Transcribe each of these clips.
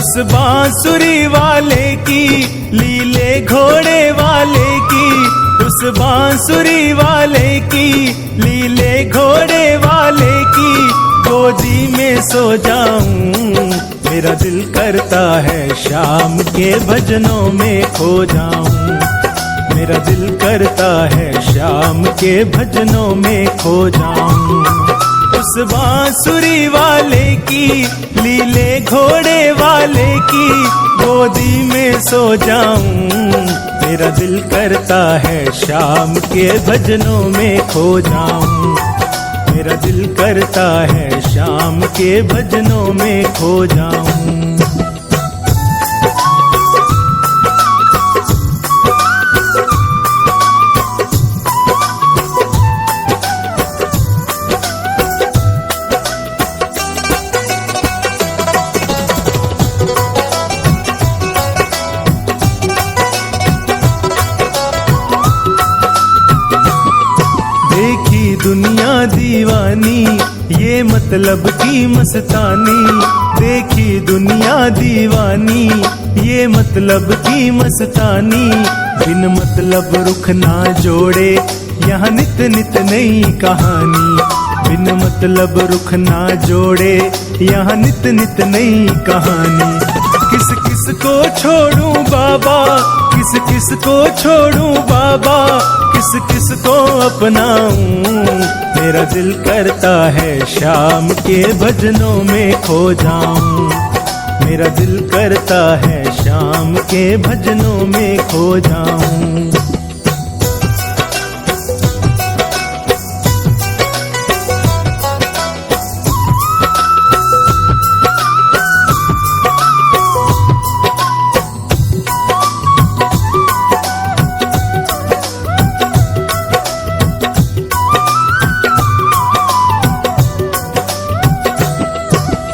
उस बांसुरी वाले की, लीले घोड़े वाले की, उस बांसुरी वाले की, लीले घोड़े वाले की गोदी में सो जाऊं। मेरा दिल करता है शाम के भजनों में खो जाऊं। मेरा दिल करता है शाम के भजनों में खो जाऊं। उस बांसुरी वाले की, लीले घोड़े वाले की गोदी में सो जाऊं। मेरा दिल करता है शाम के भजनों में खो जाऊं। मेरा दिल करता है शाम के भजनों में खो जाऊं। देखी दुनिया दीवानी, ये मतलब की मस्तानी। देखी दुनिया दीवानी, ये मतलब की मस्तानी। बिन मतलब रुख ना जोड़े, यहाँ नित नित नई कहानी। बिन मतलब रुख ना जोड़े, यहाँ नित नित नई कहानी। किस किस को छोड़ूं बाबा, किस किस को छोड़ूं बाबा, किस किस को अपनाऊं। मेरा दिल करता है शाम के भजनों में खो जाऊं। मेरा दिल करता है शाम के भजनों में खो जाऊं।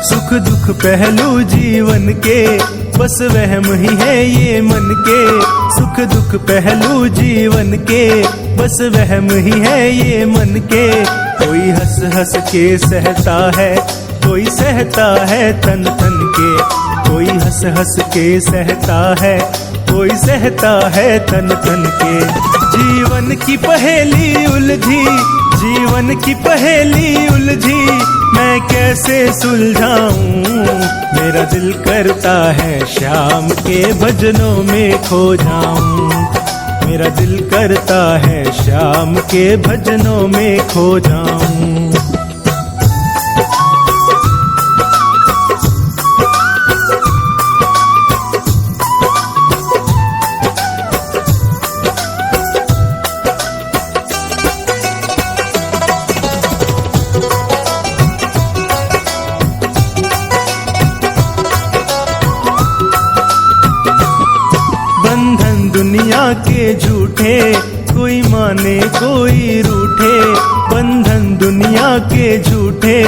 सुख दुख पहलू जीवन के, बस वहम ही है ये मन के। सुख दुख पहलू जीवन के, बस वहम ही है ये मन के। कोई हंस हंस के सहता है, कोई सहता है तन तन के। कोई हंस हंस के सहता है, कोई सहता है तन तन के। जीवन की पहेली उलझी, जीवन की पहेली उलझी, मैं कैसे सुलझाऊं। मेरा दिल करता है शाम के भजनों में खो जाऊं। मेरा दिल करता है शाम के भजनों में खो जाऊं। बंधन दुनिया के झूठे, कोई माने कोई रूठे। बंधन दुनिया के झूठे,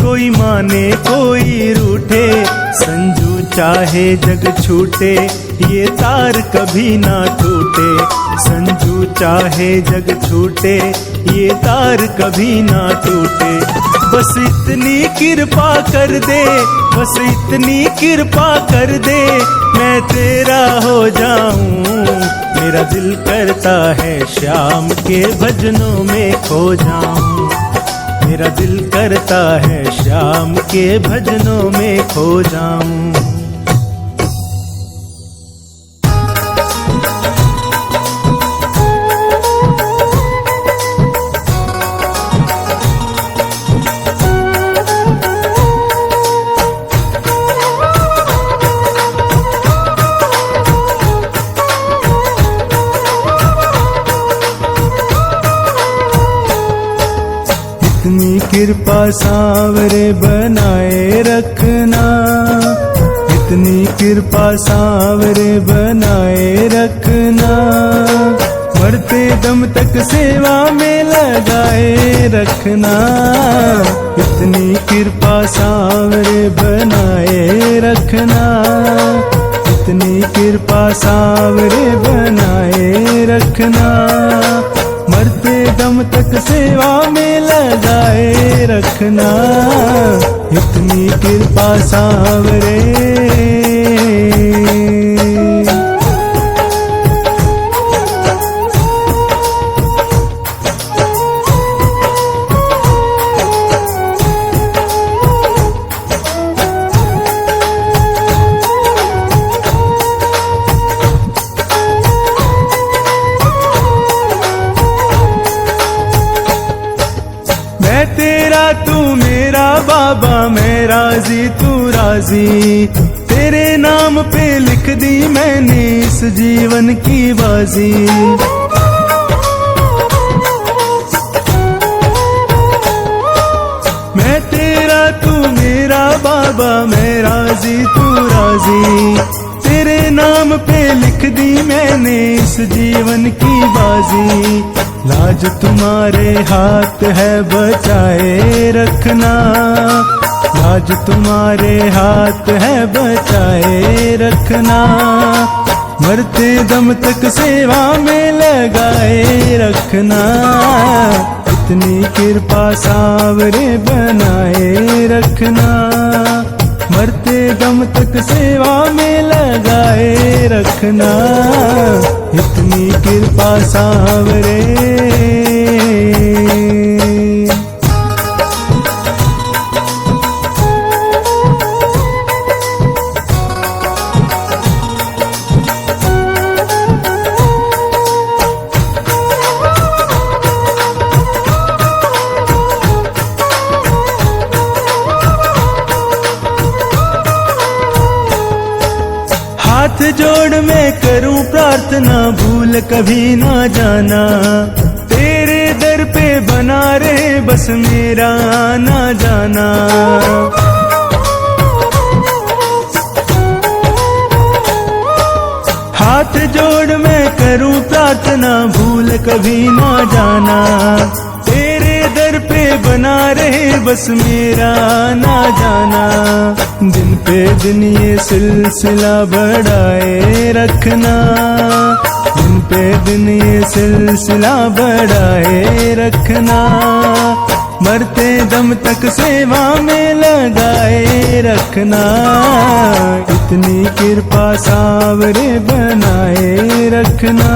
कोई माने कोई रूठे। संजू चाहे जग छूटे, ये तार कभी ना टूटे। संजू चाहे जग छूटे, ये तार कभी ना टूटे। बस इतनी कृपा कर दे, बस इतनी कृपा कर दे, मैं तेरा हो जाऊं। मेरा दिल करता है शाम के भजनों में खो जाऊं। मेरा दिल करता है शाम के भजनों में खो जाऊं। इतनी कृपा सांवरे बनाए रखना, इतनी कृपा सांवरे बनाए रखना। मरते दम तक सेवा में लगाए रखना। इतनी कृपा सांवरे बनाए रखना। इतनी कृपा सांवरे बनाए रखना। मरते दम तक सेवा में लगाए रखना। इतनी कृपा सांवरे बाबा मैं राजी तू राजी, तेरे नाम पे लिख दी मैंने इस जीवन की बाजी। मैं तेरा तू मेरा बाबा मैं राजी तू राजी, तेरे नाम पे लिख दी मैंने इस जीवन की बाजी। लाज तुम्हारे हाथ है बचाए रखना, लाज तुम्हारे हाथ है बचाए रखना, मरते दम तक सेवा में लगाए रखना। इतनी कृपा सावरे बनाए रखना, मरते दम तक सेवा में लगाए रखना। इतनी कृपा सावरे। हाथ जोड़ मैं करूं प्रार्थना, भूल कभी ना जाना, तेरे दर पे बना रहे बस मेरा आना जाना। हाथ जोड़ मैं करूं प्रार्थना, भूल कभी ना जाना, तेरे दर पे बना रहे बस मेरा ना जाना। दिन पे दिन ये सिलसिला बढ़ाए रखना, दिन पे दिन ये सिलसिला बढ़ाए रखना, मरते दम तक सेवा में लगाए रखना। इतनी कृपा सावरे बनाए रखना,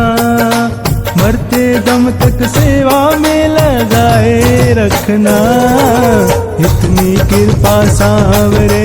मरते दम तक सेवा में लगाए रखना। इतनी कृपा सावरे।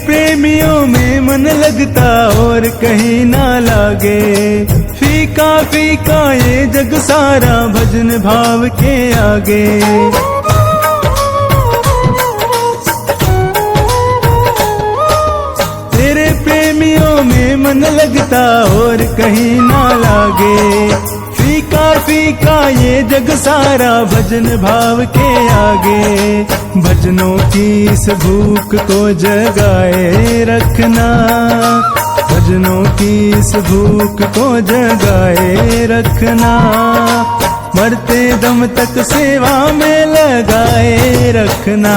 प्रेमियों में मन लगता और कहीं ना लागे, फीका फीका ये जग सारा भजन भाव के आगे। तेरे प्रेमियों में मन लगता और कहीं ना लागे, फीका फीका ये जग सारा भजन भाव के आगे। भजनों की इस भूख को जगाए रखना, भजनों की इस भूख को जगाए रखना, मरते दम तक सेवा में लगाए रखना।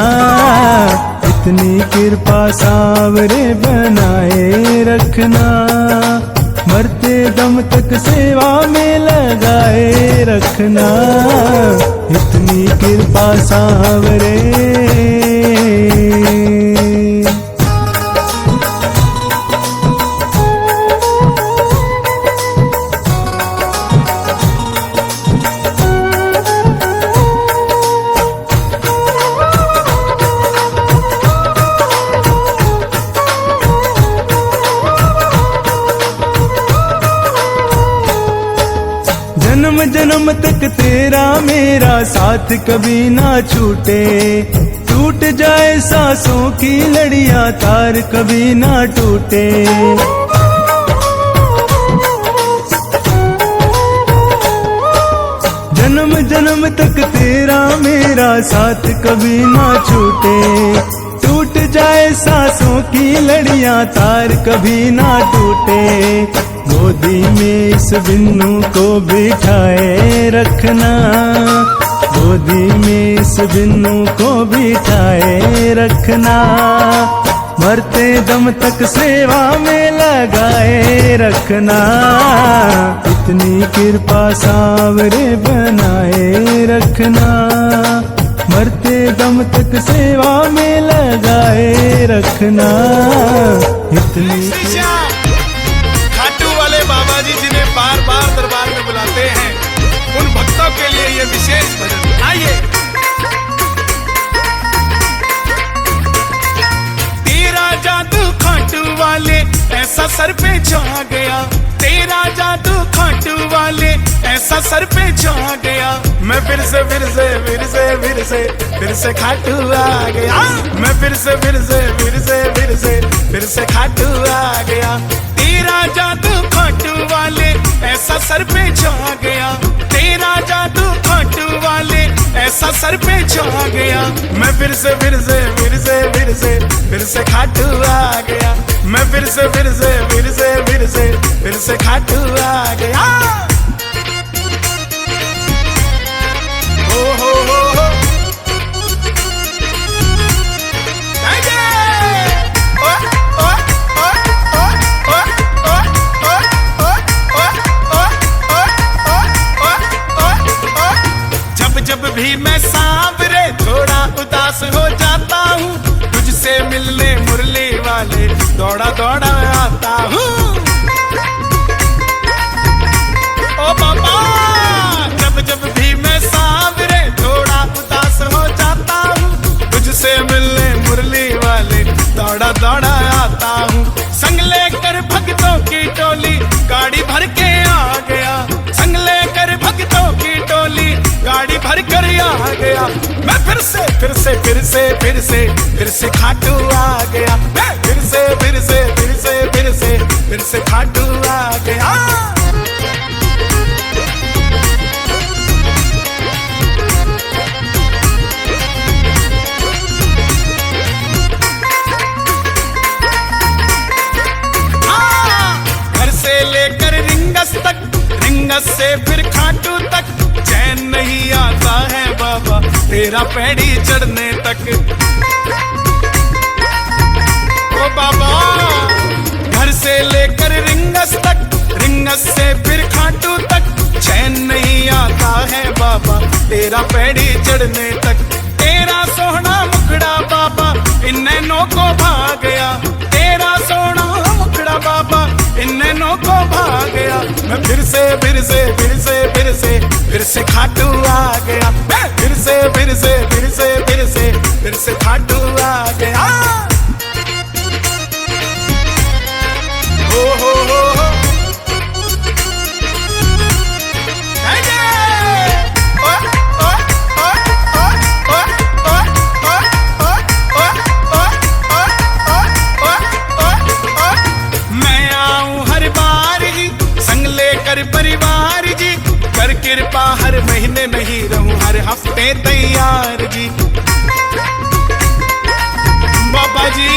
इतनी कृपा सावरे बनाए रखना, मरते दम तक सेवा में लगाए रखना। इतनी कृपा सावरे। जन्म जन्म तक तेरा मेरा साथ कभी ना छूटे, टूट जाए सांसों की लड़ियां तार कभी ना टूटे। जन्म जन्म तक तेरा मेरा साथ कभी ना छूटे, टूट जाए सांसों की लड़ियां तार कभी ना टूटे। गोदी में इस बिन्नू को बिठाए रखना, गोदी में इस बिन्नू को बिठाए रखना, मरते दम तक सेवा में लगाए रखना। इतनी कृपा सावरे बनाए रखना, मरते दम तक सेवा में लगाए रखना। इतनी ऐसा सर पे छा गया। मैं फिर से खाटू आ गया। मैं फिर से खाटू आ गया। तेरा जादू खाटू वाले ऐसा सर पे छा गया। तेरा जादू खाटू वाले ऐसा सर पे छा गया। मैं फिर से खाटू आ गया। मैं फिर से खाटू आ गया। हो जब भी मैं सांवरे थोड़ा उदास हो जाता हूँ, तुझसे मिलने मुरली वाले दौड़ा दौड़ा आता हूँ। ओ बाबा, जब भी मैं सांवरे थोड़ा उदास हो जाता हूँ, तुझसे मिलने मुरली वाले दौड़ा दौड़ा आता हूँ। संग लेकर भक्तों की टोली गाड़ी भर के आ गया। संग लेकर भक्तों की टोली गाड़ी भर कर आ गया। मैं फिर से खाटू आ गया। मैं फिर से खाटू आ गया। घर से लेकर रिंगस तक, रिंगस से फिर खाटू तक, चैन नहीं आता है बाबा तेरा पैड़ी चढ़ने तक। ओ बाबा, घर से लेकर रिंगस तक, रिंगस से फिर खाटू तक, चैन नहीं आता है बाबा तेरा पैड़ी चढ़ने तक। तेरा सोहना मुखड़ा बाबा इन नैनों को भा गया। तेरा सोहना मुखड़ा बाबा इन नैनों को भा गया। मैं फिर से खाटू आ गया। मैं फिर से खाटू आ गया। हो मैं आऊं हर बार ही संग लेकर परिवार जी, कर कृपा हर महीने नहीं रहूं हर हफ्ते तैयार जी। बाबा जी,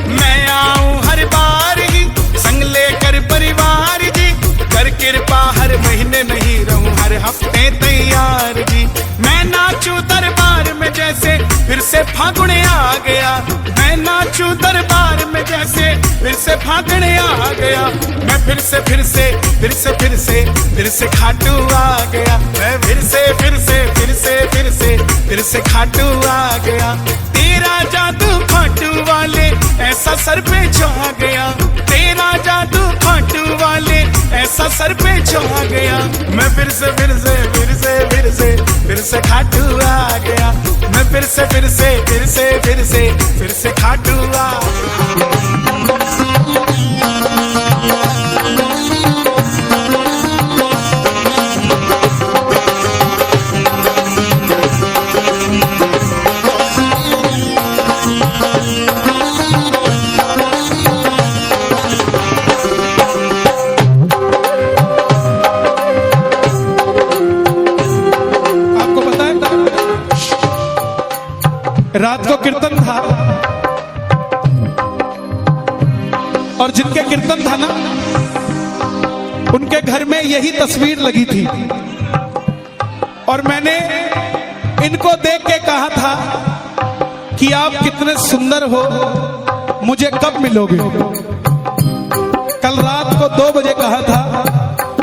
मैं आऊं हर बार ही संग लेकर परिवार जी, कर कृपा हर महीने नहीं रहूं हर हफ्ते तैयार जी। मैं नाचूं दरबार में जैसे फिर से फागुन आ गया। मैं नाचूं दरबार में जैसे फिर से फागुन आ गया। मैं फिर से खाटू आ गया। मैं फिर से खाटू आ गया। तेरा जादू खाटू वाले ऐसा सर पे छा गया। तेरा जादू खाटू वाले ऐसा सर पे छा गया। मैं फिर से खाटू आ गया। मैं फिर से खाटू आ रात को कीर्तन था और जिनके कीर्तन था ना, उनके घर में यही तस्वीर लगी थी और मैंने इनको देख के कहा था कि आप कितने सुंदर हो, मुझे कब मिलोगे। कल रात को 2 बजे कहा था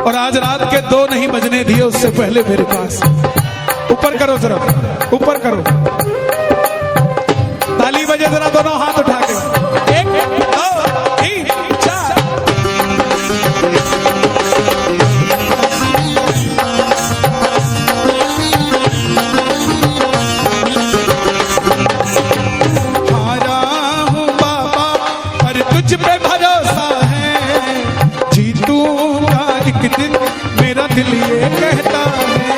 और आज रात के 2 नहीं बजने दिए उससे पहले मेरे पास। ऊपर करो जरा, ऊपर करो, ताली बजे जरा, दोनों हाथ उठा के। 1 2 3 4। हारा हूँ बाबा पर तुझ पे भरोसा है, जीतूंगा एक दिन, मेरा दिल दिल ये कहता है।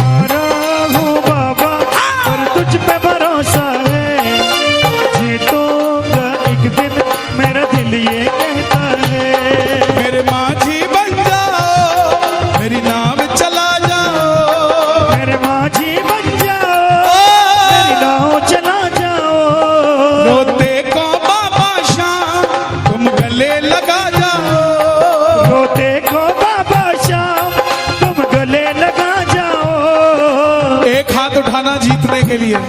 आ रहा हूँ बाबा पर तुझ पे भरोसा है, जीतूंगा एक दिन मेरा दिल ये कहता है। मेरे माझी बन जाओ, मेरी नाव चला जाओ, मेरे माझी बन जाओ, मेरी नाव चला जाओ। रोते को बाबा शाम तुम गले लगा जाओ, रोते को बाबा शाम तुम गले लगा जाओ। एक हाथ उठाना जीतने के लिए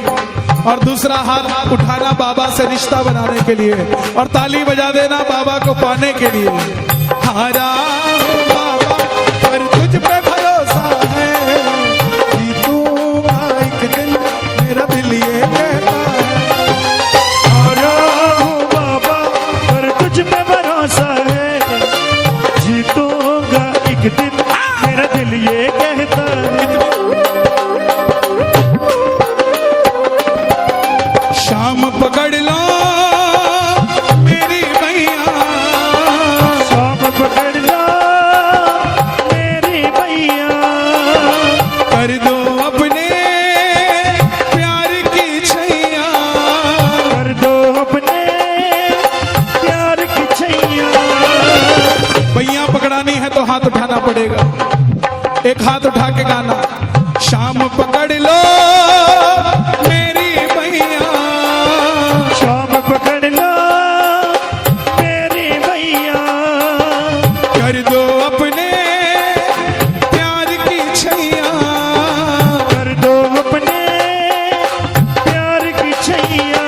और दूसरा हाथ उठाना बाबा से रिश्ता बनाने के लिए, और ताली बजा देना बाबा को पाने के लिए। हारा हूँ बाबा पर तुझ पे भरोसा है, जीतूंगा एक दिन मेरा दिल ये कहता है। आ रहा हूँ बाबा पर तुझ पे भरोसा है, जीतूंगा एक दिन मेरा दिल ये कहता है। शाम पकड़ लो मेरी मैया, शाम पकड़ लो मेरी मैया, कर दो अपने प्यार की छैया, कर दो अपने प्यार की छैया। भैया पकड़ानी है तो हाथ उठाना पड़ेगा, एक हाथ उठा के गाना। शाम पकड़ लो मेरी मैया, शाम पकड़ लो मेरी मैया, कर दो अपने प्यार की छैया, कर दो अपने प्यार की छैया।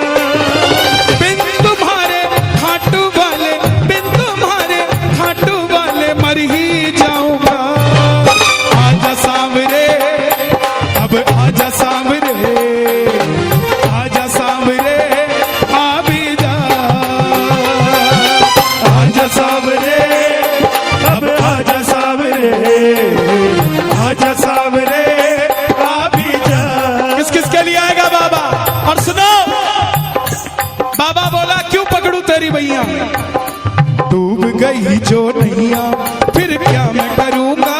बिन तुम्हारे खाटू वाले, बिन तुम्हारे खाटू वाले मर ही जाऊंगा। आजा सांवरे अब आजा सांवरे, आजा सांवरे आ भी जा, आजा सावरे अब आजा सावरे, आजा सावरे आ भी जा। किस किस के लिए आएगा बाबा? और सुनो बाबा बोला क्यों पकड़ू तेरी भैया, डूब गई जो नैया फिर क्या मैं करूंगा,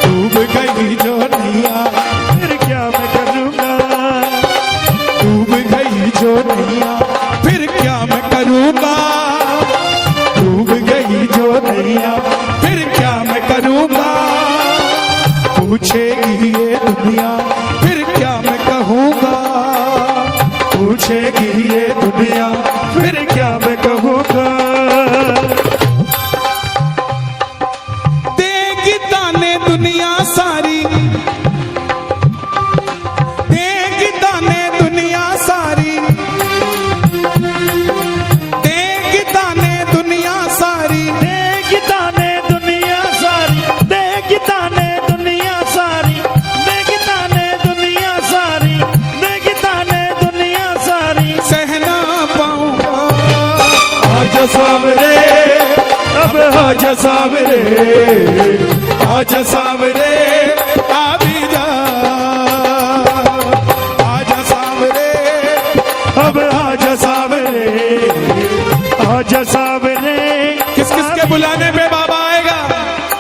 डूब गई जो नैया फिर क्या मैं करूँगा, डूब गई जो नैया फिर क्या मैं करूंगा, डूब गई जो नैया फिर क्या मैं करूंगा, पूछेगी ये दुनिया फिर क्या मैं कहूंगा, पूछेगी ये दुनिया फिर क्या मैं कहूँगा। देगी ताने दुनिया सारी, देगी ताने दुनिया सारी, देगी ताने दुनिया सारी, देगी ताने दुनिया सारी, देगी ताने दुनिया सारी, देगी ताने दुनिया सारी, देगी ताने दुनिया सारी। सहना पाऊंगा। आजा सावरे अब आजा सावरे, आजा सांवरे आ भी जा, आजा सांवरे अब आजा सावरे, आजा सावरे। किस किस के बुलाने पे बाबा आएगा,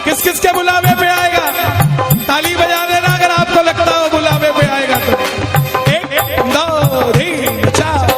किस किस के बुलावे पे आएगा? ताली बजा देना अगर आपको लगता हो बुलावे पे आएगा तो। एक दो तीन चार।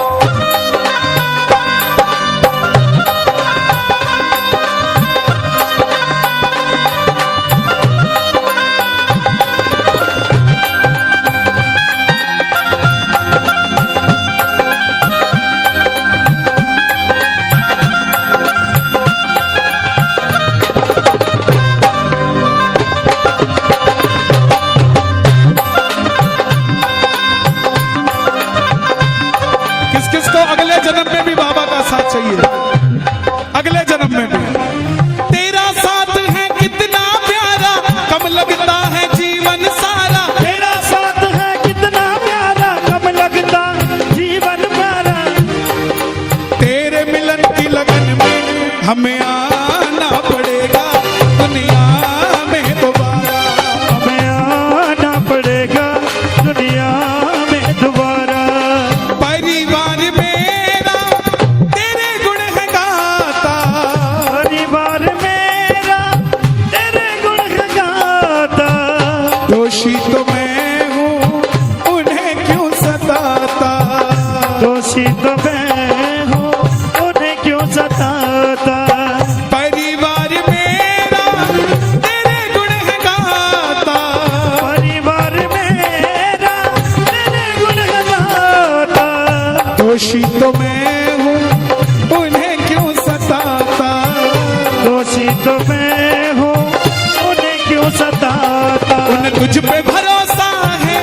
तुझ पे भरोसा है,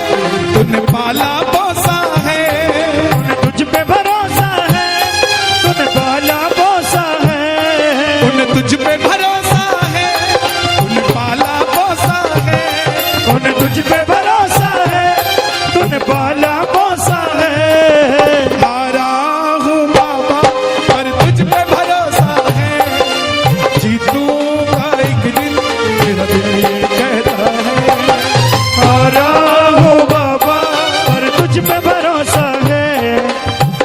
तूने पाला पोसा है। तुझ पे भरोसा है, तूने पाला पोसा है। उन्हें तुझ पे भरोसा है, तूने पाला पोसा है। उन्हें तुझ पे भरोसा है, तूने पाला पोसा है। हारा हूँ बाबा पर तुझ पे भरोसा है, जीतूंगा एक दिन, मेरा दिल ये कहता है। हारा हो बाबा पर तुझ पे भरोसा है,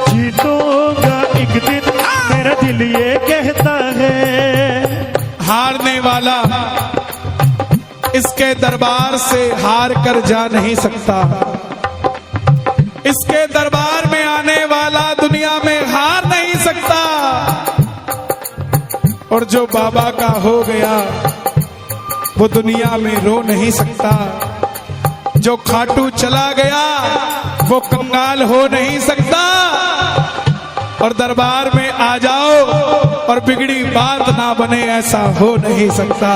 जीतूंगा एक दिन, मेरा दिल ये कहता है। हारने वाला इसके दरबार से हार कर जा नहीं सकता, इसके दरबार में आने वाला दुनिया में हार नहीं सकता। और जो बाबा का हो गया वो दुनिया में रो नहीं सकता, जो खाटू चला गया वो कंगाल हो नहीं सकता। और दरबार में आ जाओ और बिगड़ी बात ना बने, ऐसा हो नहीं सकता।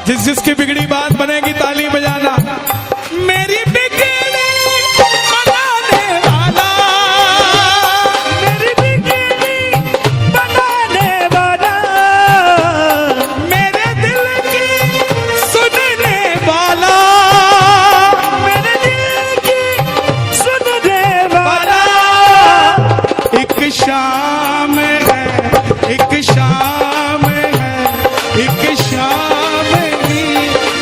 जिसकी बिगड़ी बात बनेगी ताली बजाना। मेरी बिगड़ी बनाने वाला, मेरी बिगड़ी बनाने वाला, मेरे दिल की सुनने वाला, मेरे दिल की सुनने वाला। एक शाम है, एक शाम है, एक शाम ही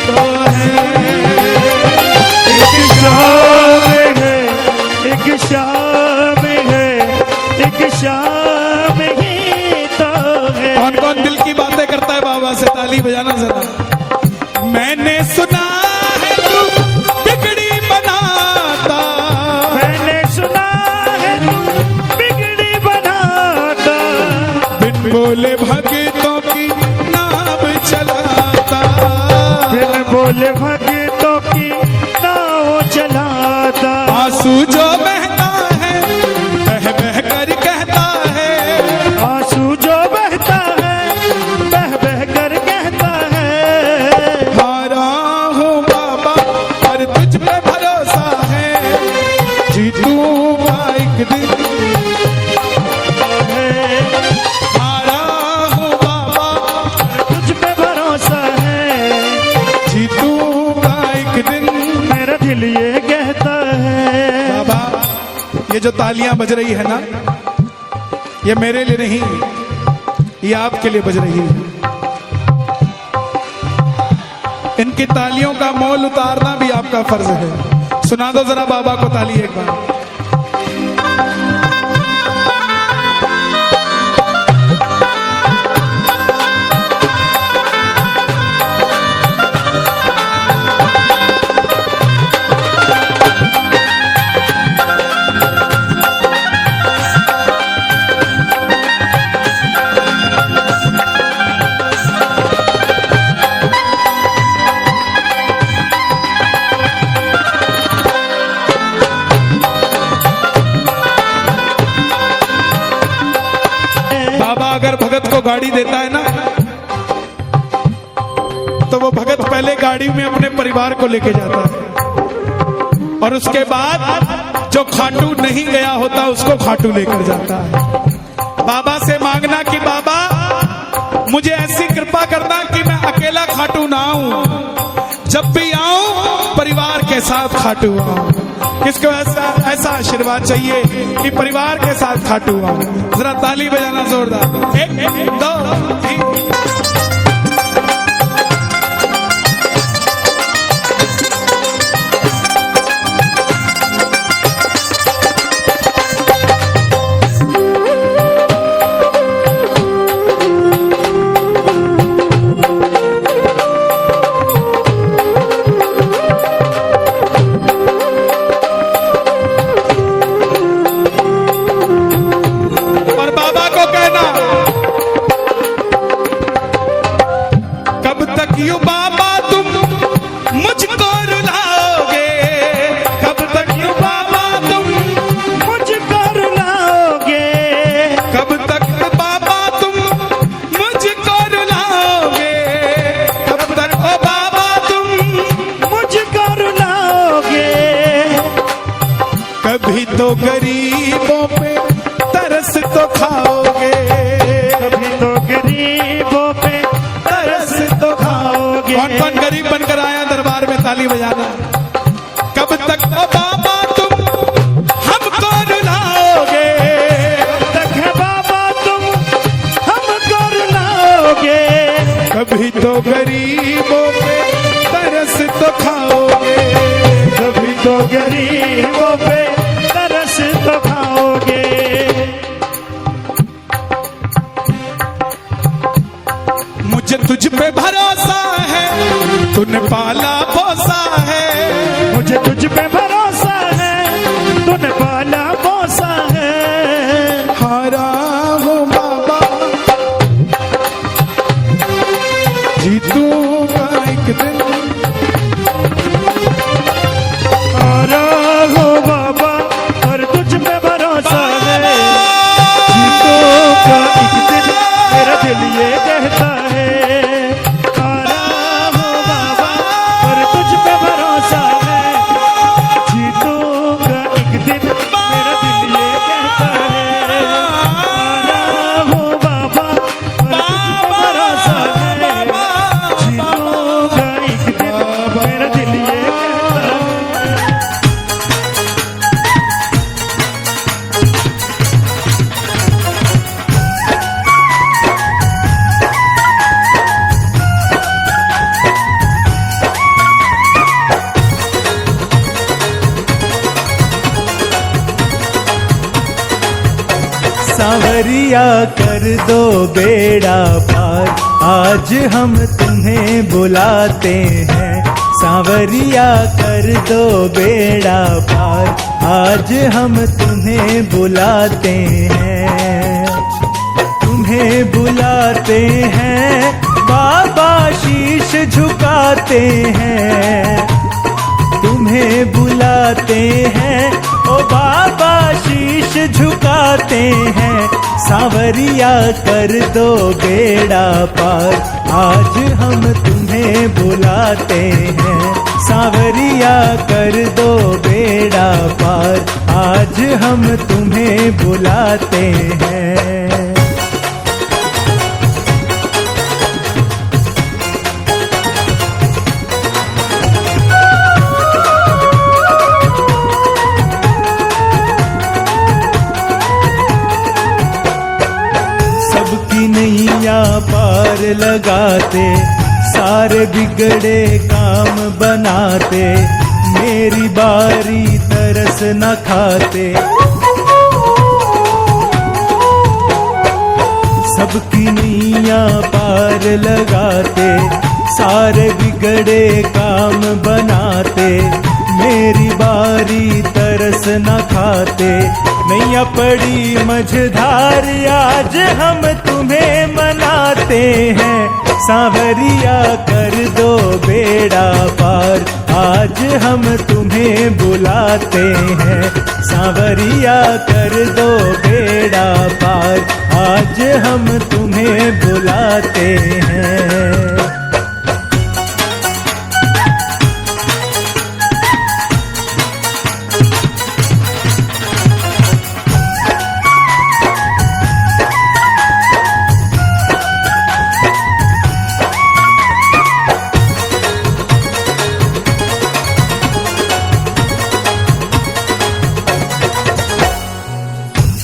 तो है। एक शाम है, एक शाम है, एक शाम ही तो है। कौन कौन दिल की बातें करता है बाबा से? ताली बजाना जरा। मैंने सुना है तू बिगड़ी बनाता, मैंने सुना है तू बिगड़ी बनाता, बिन बोले भगतों की नाम चलाता। बिन बोले भगतों की नाव चलाता। आंसू जो बहता है बह बह कर कहता है, आंसू जो बहता है बह बह कर कहता है। हारा हूँ बाबा पर तुझ पे भरोसा है, जीतूंगा एक दिन। हारा हूँ बाबा तुझ पे भरोसा है, जीतूंगा एक दिन। मेरा दिल ये कहता है। बाबा ये जो तालियां बज रही है ना, ये मेरे लिए नहीं, ये आपके लिए बज रही है। इनकी तालियों का मोल उतारना भी आपका फर्ज है। सुना दो जरा बाबा को ताली एक बार। बाबा अगर भगत को गाड़ी देता है ना, तो वो भगत पहले गाड़ी में अपने परिवार को लेके जाता है, और उसके बाद जो खाटू नहीं गया होता उसको खाटू लेकर जाता है। बाबा से मांगना कि बाबा मुझे ऐसी कृपा करना कि मैं अकेला खाटू ना आऊं, जब भी आऊं परिवार के साथ खाटू आऊं। किसको ऐसा आशीर्वाद चाहिए कि परिवार के साथ खाटू आऊं? जरा ताली बजाना जोरदार। एक दो तीन। गरीबों पे तरस तो खाओगे, कभी तो गरीबों पे तरस तो खाओगे। कौन कौन गरीब बनकर आया दरबार में, ताली बजाना। कब तक ओ बाबा तुम हमको रुलाओगे, कब तक है बाबा तुम हमको रुलाओगे, कभी तो गरीबों पे तरस तो खाओगे, कभी तो गरीबों पे तरस तो खाओगे। मुझे तुझ पे भरोसा है, तूने पाला पोसा है, मुझे तुझ पे भरोसा है, तूने पाला पोसा है। हारा हूँ बाबा जीतूंगा एक दिन, हारा हो बाबा पर तुझ पे भरोसा है, जीतूंगा एक दिन मेरा दिल ये कहता है। हारा हो बाबा पर तुझ पे भरोसा है, जीतूंगा एक दिन मेरा दिल ये कहता है। हारा हो बाबा पर तुझ पे भरोसा है, जीतूंगा एक दिन मेरा दिल ये कहता है। सांवरिया कर दो बेड़ा पार, आज हम तुम्हें बुलाते हैं। सांवरिया कर दो बेड़ा पार, आज हम तुम्हें बुलाते हैं। तुम्हें बुलाते हैं बाबा, शीश झुकाते हैं। तुम्हें बुलाते हैं ओ बाबा, शीश झुकाते हैं। सांवरिया कर दो बेड़ा पार, आज हम तुम्हें बुलाते हैं। सांवरिया कर दो बेड़ा पार, आज हम तुम्हें बुलाते हैं। सबकी नैया पार लगाते, सारे बिगड़े काम बनाते। मेरी बारी तरस न खाते, सबकी नैया पार लगाते, सारे बिगड़े काम बनाते। मेरी बारी तरस न खाते। नैया पड़ी मझधार, आज हम तुम्हें मनाते हैं। सांवरिया कर दो बेड़ा पार, आज हम तुम्हें बुलाते हैं। सांवरिया कर दो बेड़ा पार, आज हम तुम्हें बुलाते हैं।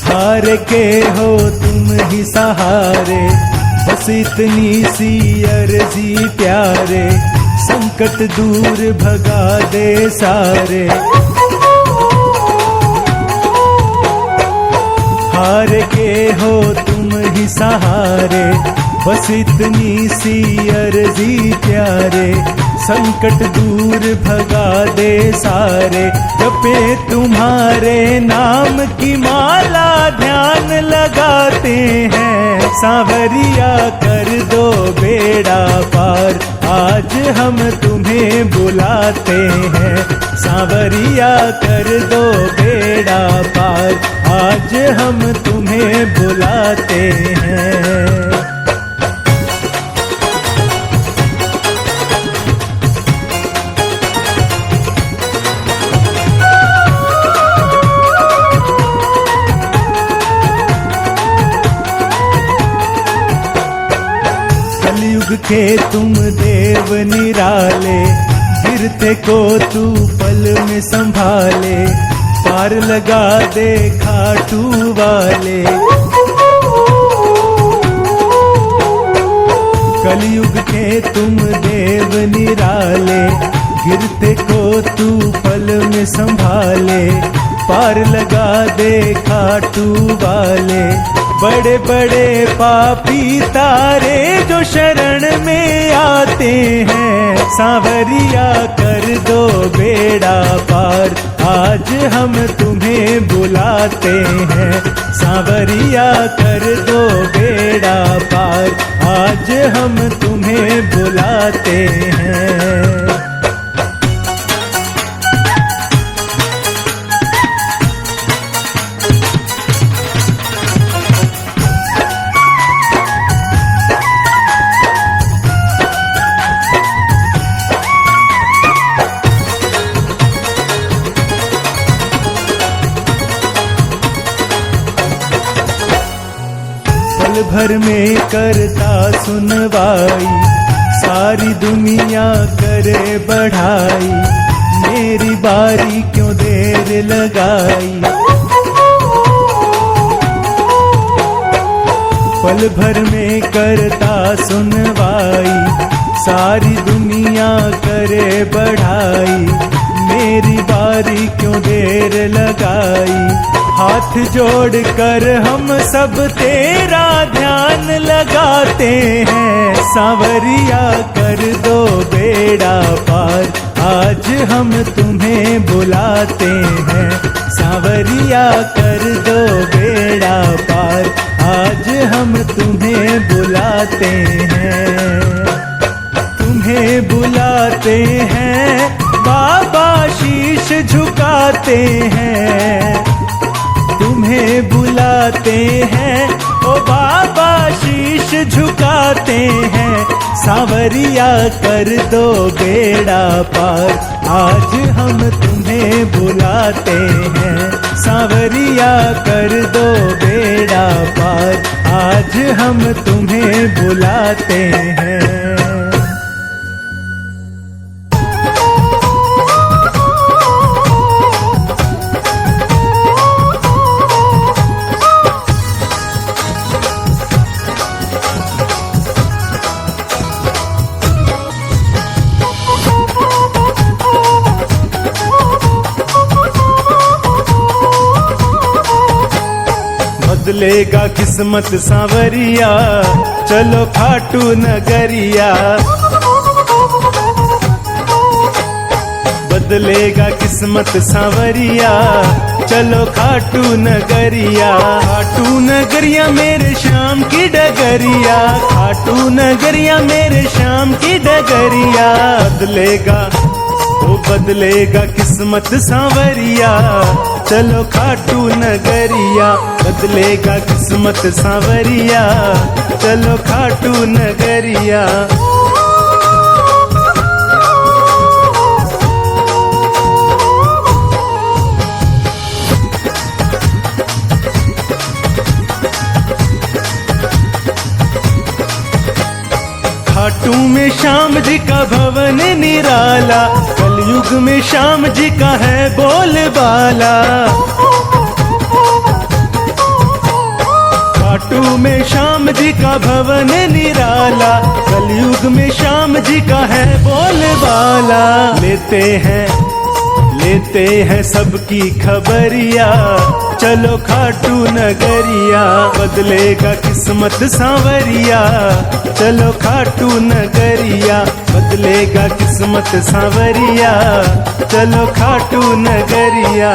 हार के हो तुम ही सहारे, बस इतनी सी अर्जी प्यारे। संकट दूर भगा दे सारे, हार के हो तुम ही सहारे। बस इतनी सी अर्जी प्यारे, संकट दूर भगा दे सारे। जपे तुम्हारे नाम की माला, ध्यान लगाते हैं। सांवरिया कर दो बेड़ा पार, आज हम तुम्हें बुलाते हैं। सांवरिया कर दो बेड़ा पार, आज हम तुम्हें बुलाते हैं। के तुम देव निराले, गिरते को तू पल में संभाले, पार लगा दे खाटू वाले। कलयुग के तुम देव निराले, गिरते को तू पल में संभाले, पार लगा दे खाटू वाले। बड़े बड़े पापी तारे जो शरण में आते हैं, सांवरिया कर दो बेड़ा पार, आज हम तुम्हें बुलाते हैं। सांवरिया कर दो बेड़ा पार, आज हम तुम्हें बुलाते हैं। पल भर में करता सुनवाई, सारी दुनिया करे बढ़ाई, मेरी बारी क्यों देर लगाई। पल भर में करता सुनवाई, सारी दुनिया करे बढ़ाई, मेरी बारी क्यों देर लगाई। हाथ जोड़ कर हम सब तेरा ध्यान लगाते हैं, सांवरिया कर दो बेड़ा पार, आज हम तुम्हें बुलाते हैं। सांवरिया कर दो बेड़ा पार, आज हम तुम्हें बुलाते हैं। तुम्हें बुलाते हैं बाबा, शीश झुकाते हैं। तुम्हें बुलाते हैं ओ बाबा, शीश झुकाते हैं। सांवरिया कर दो बेड़ा पार, आज हम तुम्हें बुलाते हैं। सांवरिया कर दो बेड़ा पार, आज हम तुम्हें बुलाते हैं। बदलेगा किस्मत सांवरिया, चलो खाटू नगरिया। बदलेगा किस्मत सांवरिया, चलो खाटू नगरिया। खाटू नगरिया मेरे शाम की डगरिया, खाटू नगरिया मेरे शाम की डगरिया। बदलेगा वो बदलेगा किस्मत सांवरिया, चलो खाटू नगरिया। बदलेगा किस्मत सांवरिया, चलो खाटू नगरिया। खाटू में श्याम जी का भवन निराला, कलयुग में श्याम जी का है बोलबाला। खाटू में श्याम जी का भवन निराला, कलयुग में श्याम जी का है बोलबाला। लेते हैं सबकी खबरिया, चलो खाटू नगरिया। बदलेगा किस्मत सांवरिया, चलो खाटू नगरिया। बदलेगा किस्मत सांवरिया, चलो खाटू नगरिया।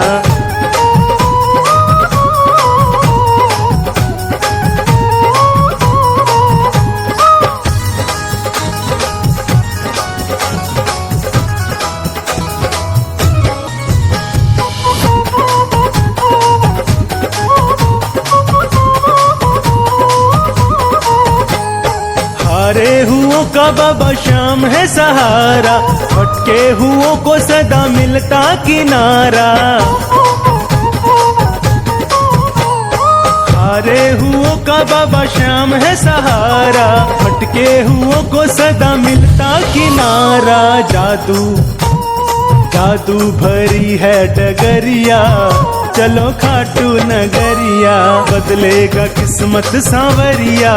हारे हुओं का बाबा श्याम है सहारा, भटके हुओं को सदा मिलता किनारा। हारे हुओं का बाबा श्याम है सहारा, भटके हुओं को सदा मिलता किनारा। जादू जादू भरी है डगरिया, चलो खाटू नगरिया, बदलेगा किस्मत सांवरिया।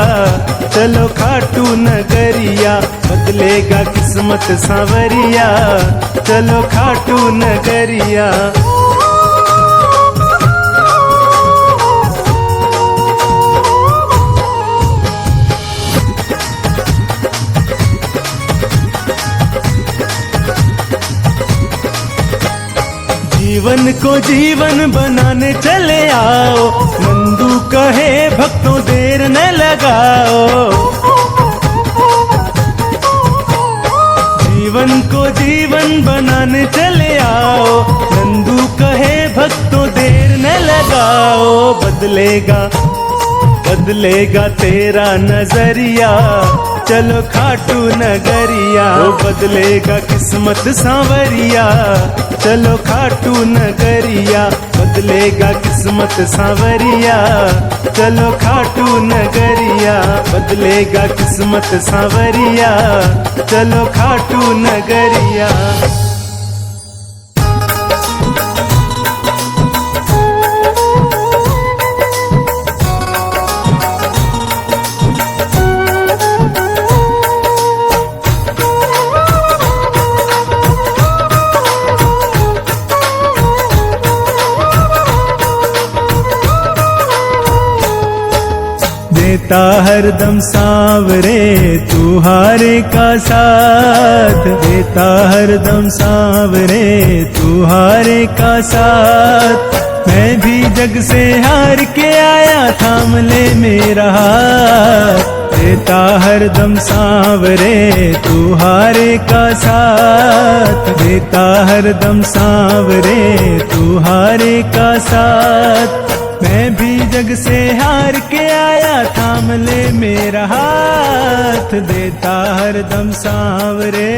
चलो खाटू नगरिया, बदलेगा किस्मत सांवरिया। चलो खाटू नगरिया। जीवन को जीवन बनाने चले आओ, नंदू कहे भक्तों देर न लगाओ। जीवन को जीवन बनाने चले आओ, नंदू कहे भक्तों देर न लगाओ। बदलेगा बदलेगा तेरा नजरिया, चलो खाटू नगरिया। ओ बदलेगा किस्मत सांवरिया, चलो खाटू नगरिया। बदलेगा किस्मत सांवरिया, चलो खाटू नगरिया। बदलेगा किस्मत सांवरिया, चलो खाटू नगरिया। देता हरदम सांवरे तू हारे का साथ, देता हरदम सांवरे तू हारे का साथ। मैं भी जग से हार के आया, थाम ले मेरा हाथ। देता हरदम सांवरे तू हारे का साथ, देता हरदम सांवरे तू हारे का साथ। मैं भी जग से हार के आया, थाम ले मेरा हाथ। देता हरदम सांवरे।